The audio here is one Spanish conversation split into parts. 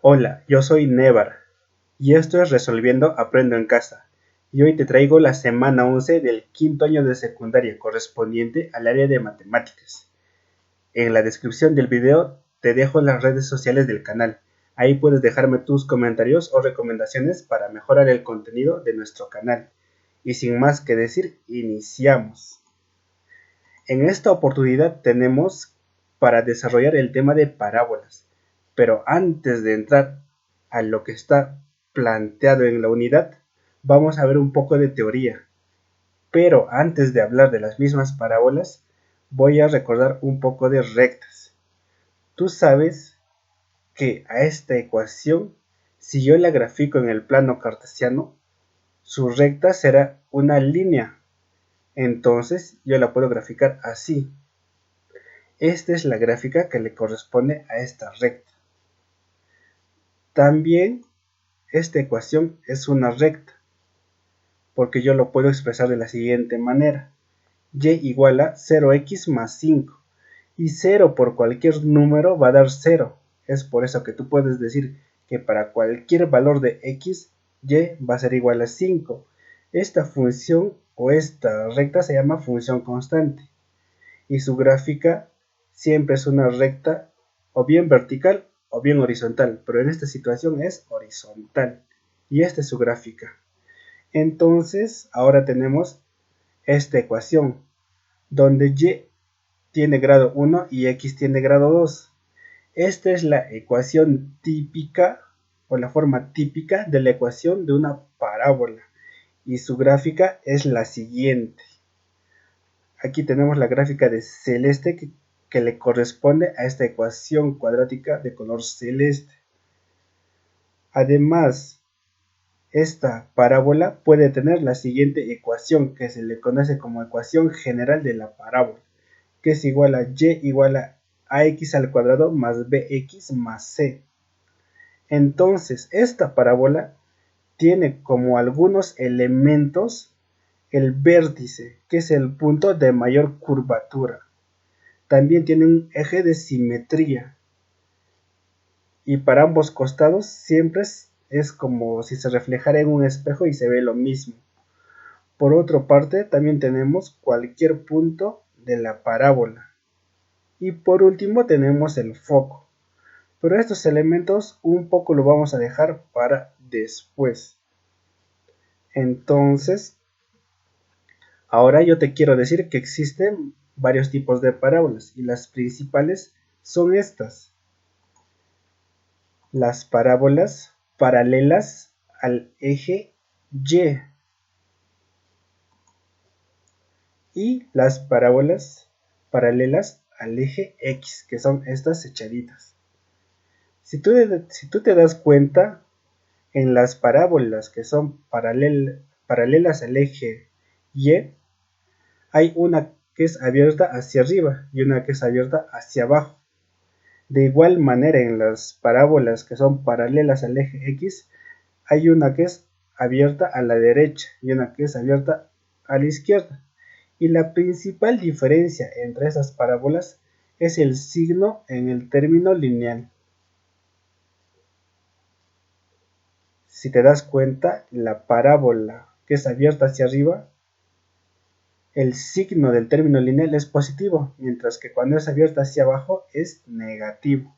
Hola, yo soy Nevar y esto es Resolviendo Aprendo en Casa, y hoy te traigo la semana 11 del quinto año de secundaria correspondiente al área de matemáticas. En la descripción del video te dejo las redes sociales del canal, ahí puedes dejarme tus comentarios o recomendaciones para mejorar el contenido de nuestro canal. Y sin más que decir, iniciamos. En esta oportunidad tenemos para desarrollar el tema de parábolas, pero antes de entrar a lo que está planteado en la unidad, vamos a ver un poco de teoría. Pero antes de hablar de las mismas parábolas, voy a recordar un poco de rectas. Tú sabes que a esta ecuación, si yo la grafico en el plano cartesiano, su recta será una línea. Entonces yo la puedo graficar así. Esta es la gráfica que le corresponde a esta recta. También esta ecuación es una recta, porque yo lo puedo expresar de la siguiente manera. Y igual a 0x más 5. Y 0 por cualquier número va a dar 0. Es por eso que tú puedes decir que para cualquier valor de x, y va a ser igual a 5. Esta función o esta recta se llama función constante. Y su gráfica siempre es una recta o bien vertical o bien horizontal, pero en esta situación es horizontal y esta es su gráfica. Entonces ahora tenemos esta ecuación donde y tiene grado 1 y x tiene grado 2. Esta es la ecuación típica o la forma típica de la ecuación de una parábola y su gráfica es la siguiente. Aquí tenemos la gráfica de celeste que le corresponde a esta ecuación cuadrática de color celeste. Además, esta parábola puede tener la siguiente ecuación que se le conoce como ecuación general de la parábola, que es igual a y igual a ax al cuadrado más bx más c. Entonces, esta parábola tiene como algunos elementos el vértice, que es el punto de mayor curvatura. También tiene un eje de simetría. Y para ambos costados siempre es como si se reflejara en un espejo y se ve lo mismo. Por otra parte, también tenemos cualquier punto de la parábola. Y por último tenemos el foco. Pero estos elementos un poco lo vamos a dejar para después. Entonces, ahora yo te quiero decir que existen varios tipos de parábolas y las principales son estas. Las parábolas paralelas al eje y las parábolas paralelas al eje X, que son estas echaditas. Si tú te das cuenta, en las parábolas que son paralelas al eje Y, hay una que es abierta hacia arriba y una que es abierta hacia abajo. De igual manera, en las parábolas que son paralelas al eje X, hay una que es abierta a la derecha y una que es abierta a la izquierda. Y la principal diferencia entre estas parábolas es el signo en el término lineal. Si te das cuenta, la parábola que es abierta hacia arriba, el signo del término lineal es positivo, mientras que cuando es abierta hacia abajo es negativo.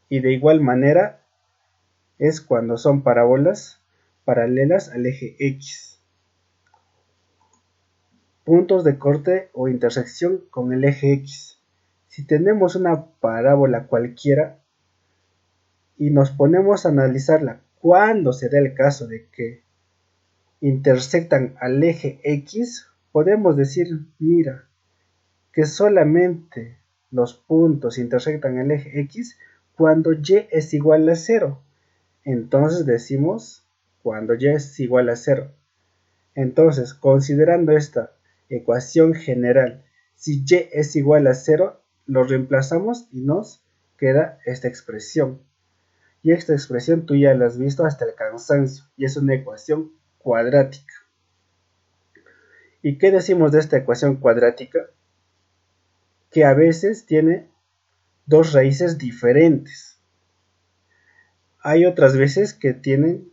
Y de igual manera es cuando son parábolas paralelas al eje X. Puntos de corte o intersección con el eje X. Si tenemos una parábola cualquiera y nos ponemos a analizarla cuando se da el caso de que intersectan al eje X, podemos decir, mira, que solamente los puntos intersectan el eje X cuando y es igual a 0. Entonces decimos cuando y es igual a 0. Entonces, considerando esta ecuación general, si y es igual a 0, lo reemplazamos y nos queda esta expresión. Y esta expresión tú ya la has visto hasta el cansancio, y es una ecuación cuadrática. ¿Y qué decimos de esta ecuación cuadrática? Que a veces tiene dos raíces diferentes. hay otras veces que tienen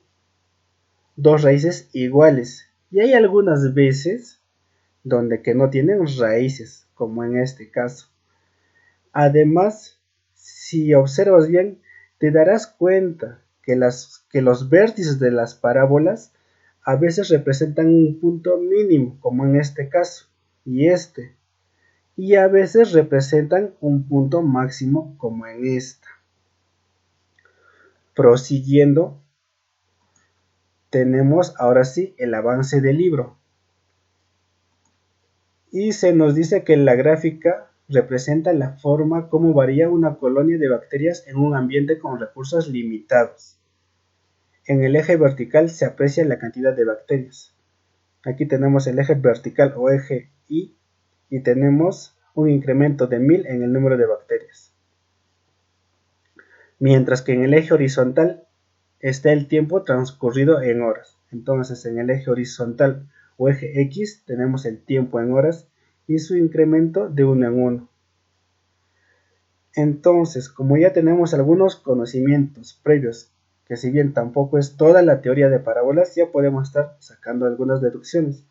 dos raíces iguales y hay algunas veces donde que no tienen raíces, como en este caso. Además, si observas bien, te darás cuenta que los vértices de las parábolas a veces representan un punto mínimo, como en este caso, y a veces representan un punto máximo, como en esta. Prosiguiendo, tenemos ahora sí el avance del libro. Y se nos dice que la gráfica representa la forma como varía una colonia de bacterias en un ambiente con recursos limitados. En el eje vertical se aprecia la cantidad de bacterias. Aquí tenemos el eje vertical o eje Y y tenemos un incremento de 1000 en el número de bacterias. Mientras que en el eje horizontal está el tiempo transcurrido en horas. Entonces en el eje horizontal o eje X tenemos el tiempo en horas y su incremento de 1 en 1. Entonces, como ya tenemos algunos conocimientos previos, que si bien tampoco es toda la teoría de parábolas, ya podemos estar sacando algunas deducciones.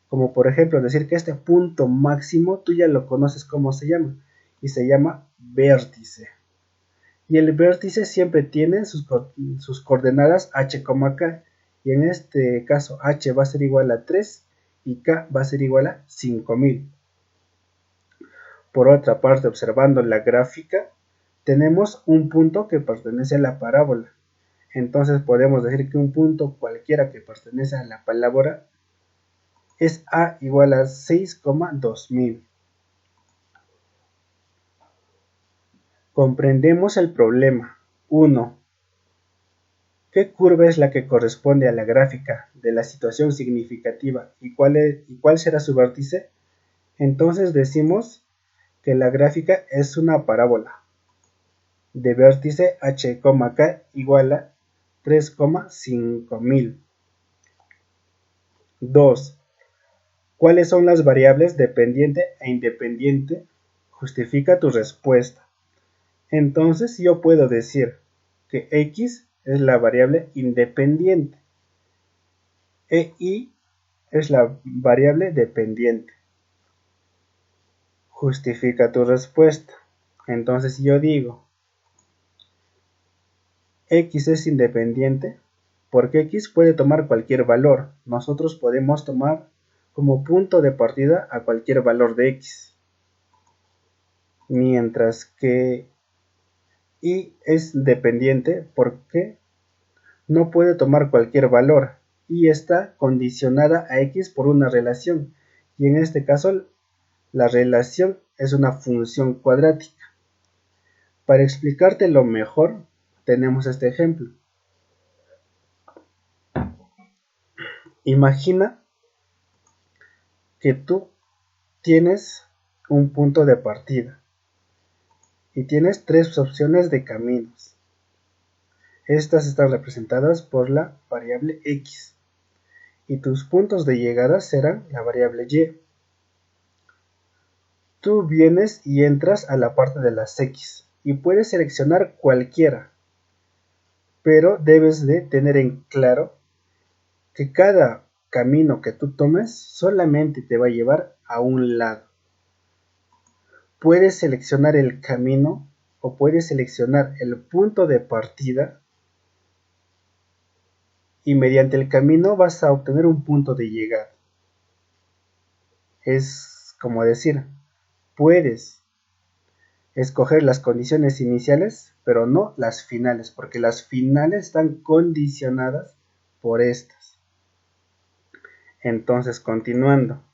Como por ejemplo decir que este punto máximo tú ya lo conoces cómo se llama, y se llama vértice. Y el vértice siempre tiene sus coordenadas h, k, y en este caso h va a ser igual a 3 y k va a ser igual a 5000. Por otra parte, observando la gráfica, tenemos un punto que pertenece a la parábola. Entonces podemos decir que un punto cualquiera que pertenece a la parábola es a igual a 6,2000. Comprendemos el problema. 1. ¿Qué curva es la que corresponde a la gráfica de la situación significativa y cuál será su vértice? Entonces decimos que la gráfica es una parábola de vértice h, k igual a 3,5000. 2. ¿Cuáles son las variables dependiente e independiente? Justifica tu respuesta. Entonces yo puedo decir que x es la variable independiente e y es la variable dependiente. Justifica tu respuesta. Entonces yo digo x es independiente porque x puede tomar cualquier valor. Nosotros podemos tomar como punto de partida a cualquier valor de x. Mientras que y es dependiente porque no puede tomar cualquier valor y está condicionada a x por una relación. Y en este caso la relación es una función cuadrática. Para explicártelo mejor, tenemos este ejemplo. Imagina que tú tienes un punto de partida y tienes tres opciones de caminos. Estas están representadas por la variable x y tus puntos de llegada serán la variable y. Tú vienes y entras a la parte de las x y puedes seleccionar cualquiera, pero debes de tener en claro que cada camino que tú tomes solamente te va a llevar a un lado. Puedes seleccionar el camino o puedes seleccionar el punto de partida y mediante el camino vas a obtener un punto de llegada. Es como decir, puedes escoger las condiciones iniciales, pero no las finales, porque las finales están condicionadas por estas. Entonces, continuando,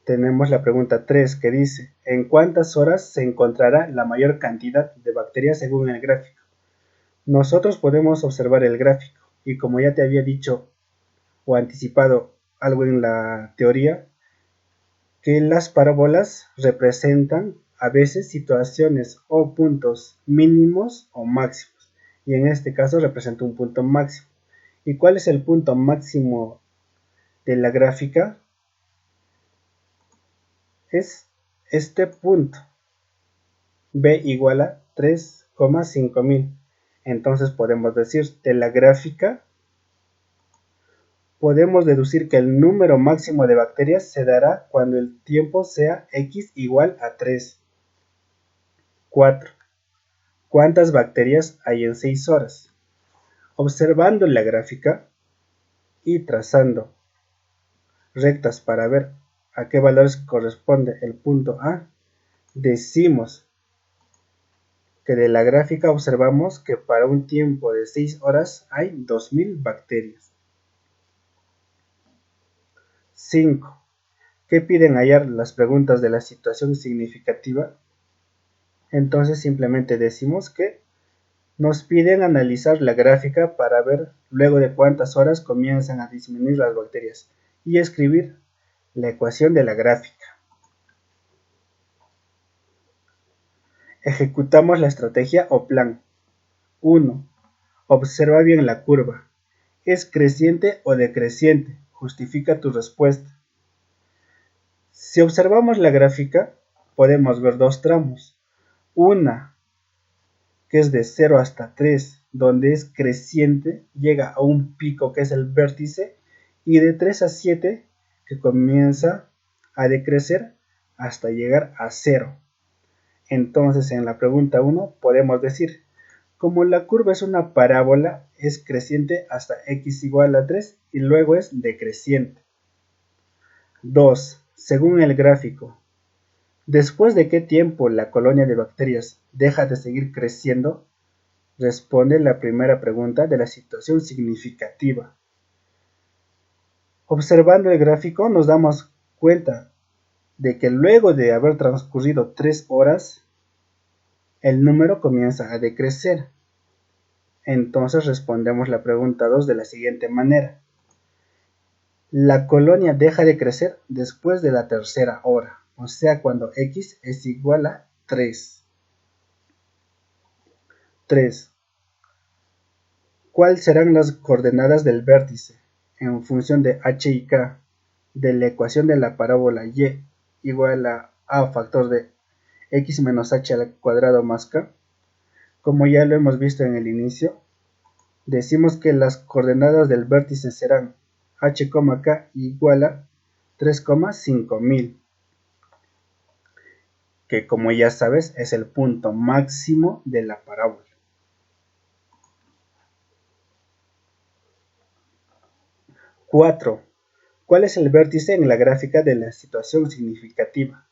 tenemos la pregunta 3 que dice, ¿en cuántas horas se encontrará la mayor cantidad de bacterias según el gráfico? Nosotros podemos observar el gráfico y como ya te había dicho o anticipado algo en la teoría, que las parábolas representan a veces situaciones o puntos mínimos o máximos, y en este caso representa un punto máximo. ¿Y cuál es el punto máximo de la gráfica? Es este punto, b igual a 3,5000. Entonces podemos decir, de la gráfica podemos deducir que el número máximo de bacterias se dará cuando el tiempo sea x igual a 3. 4. ¿Cuántas bacterias hay en 6 horas? Observando la gráfica y trazando rectas para ver a qué valores corresponde el punto A, decimos que de la gráfica observamos que para un tiempo de 6 horas hay 2000 bacterias. 5. ¿Qué piden hallar las preguntas de la situación significativa? Entonces simplemente decimos que nos piden analizar la gráfica para ver luego de cuántas horas comienzan a disminuir las bacterias y escribir la ecuación de la gráfica. Ejecutamos la estrategia o plan. 1. Observa bien la curva. ¿Es creciente o decreciente? Justifica tu respuesta. Si observamos la gráfica, podemos ver dos tramos. Una que es de 0 hasta 3, donde es creciente, llega a un pico que es el vértice, y de 3 a 7, que comienza a decrecer hasta llegar a 0. Entonces en la pregunta 1 podemos decir, como la curva es una parábola, es creciente hasta x igual a 3 y luego es decreciente. 2. Según el gráfico, ¿después de qué tiempo la colonia de bacterias deja de seguir creciendo? Responde la primera pregunta de la situación significativa. Observando el gráfico nos damos cuenta de que luego de haber transcurrido 3 horas, el número comienza a decrecer. Entonces respondemos la pregunta 2 de la siguiente manera. La colonia deja de crecer después de la tercera hora, o sea cuando x es igual a 3. 3. ¿Cuáles serán las coordenadas del vértice en función de h y k de la ecuación de la parábola y igual a factor de x menos h al cuadrado más k? Como ya lo hemos visto en el inicio, decimos que las coordenadas del vértice serán h, k igual a 3,5000, que como ya sabes es el punto máximo de la parábola. 4. ¿Cuál es el vértice en la gráfica de la situación significativa?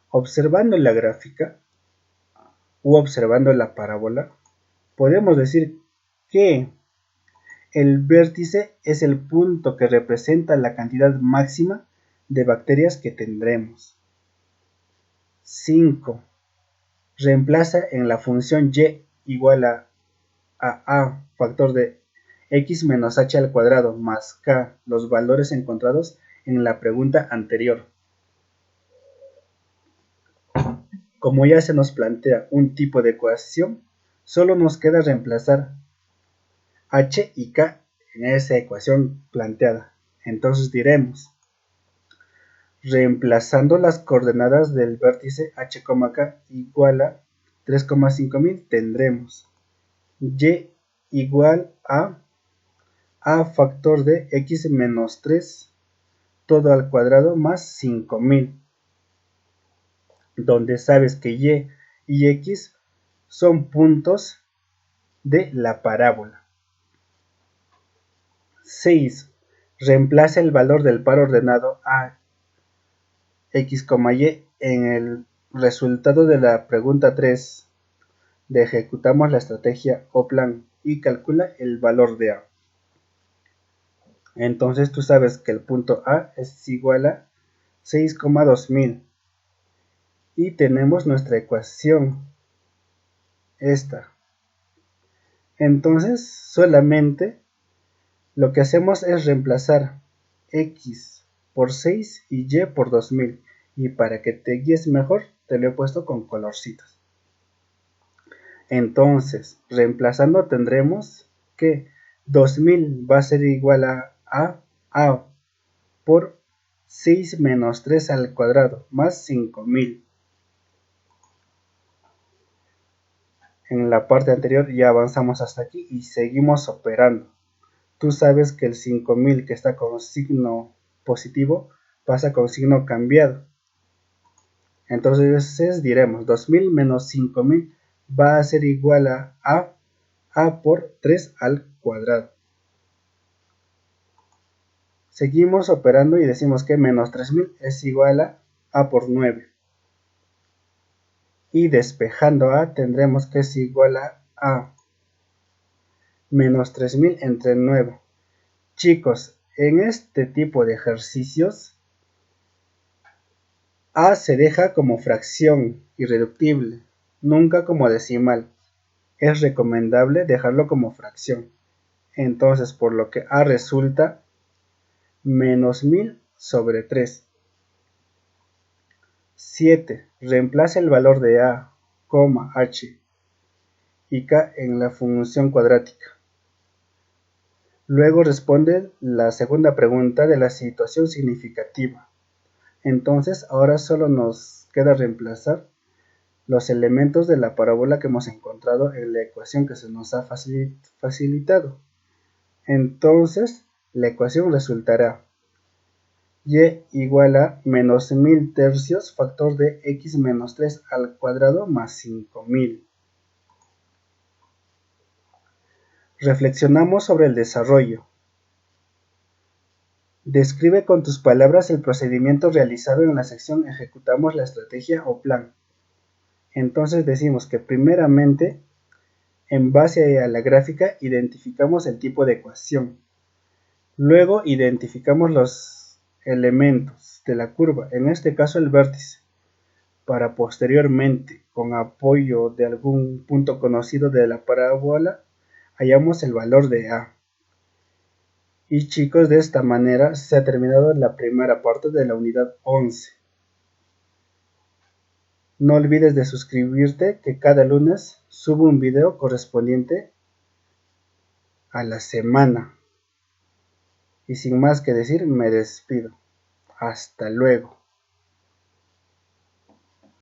Observando la gráfica u observando la parábola, podemos decir que el vértice es el punto que representa la cantidad máxima de bacterias que tendremos. 5. Reemplaza en la función y igual a factor de x menos h al cuadrado más k los valores encontrados en la pregunta anterior. Como ya se nos plantea un tipo de ecuación, solo nos queda reemplazar h y k en esa ecuación planteada. Entonces diremos, reemplazando las coordenadas del vértice h, k igual a 3,5000, tendremos y igual a factor de x menos 3 todo al cuadrado más 5000, donde sabes que y x son puntos de la parábola. 6. Reemplaza el valor del par ordenado a x, y en el resultado de la pregunta 3 de ejecutamos la estrategia o plan y calcula el valor de a. Entonces tú sabes que el punto A es igual a 6,2000 y tenemos nuestra ecuación, esta. Entonces solamente lo que hacemos es reemplazar x por 6 y y por 2000, y para que te guíes mejor te lo he puesto con colorcitos. Entonces reemplazando tendremos que 2000 va a ser igual a por 6 menos 3 al cuadrado más 5000. En la parte anterior ya avanzamos hasta aquí y seguimos operando. Tú sabes que el 5000 que está con signo positivo pasa con signo cambiado. Entonces diremos 2000 menos 5000 va a ser igual a a por 3 al cuadrado. Seguimos operando y decimos que menos 3000 es igual a por 9. Y despejando a tendremos que es igual a menos 3000 entre 9. Chicos, en este tipo de ejercicios a se deja como fracción irreductible, nunca como decimal. Es recomendable dejarlo como fracción. Entonces, por lo que a resulta menos 1000 sobre 3. 7. Reemplaza el valor de a, h y k en la función cuadrática. Luego responde la segunda pregunta de la situación significativa. Entonces, ahora solo nos queda reemplazar los elementos de la parábola que hemos encontrado en la ecuación que se nos ha facilitado. Entonces, la ecuación resultará y igual a menos 1000 tercios factor de x menos 3 al cuadrado más 5000. Reflexionamos sobre el desarrollo. Describe con tus palabras el procedimiento realizado en la sección ejecutamos la estrategia o plan. Entonces decimos que primeramente, en base a la gráfica, identificamos el tipo de ecuación. Luego identificamos los elementos de la curva, en este caso el vértice, para posteriormente, con apoyo de algún punto conocido de la parábola, hallamos el valor de a. Y chicos, de esta manera se ha terminado la primera parte de la unidad 11. No olvides de suscribirte, que cada lunes subo un video correspondiente a la semana. Y sin más que decir, me despido. Hasta luego.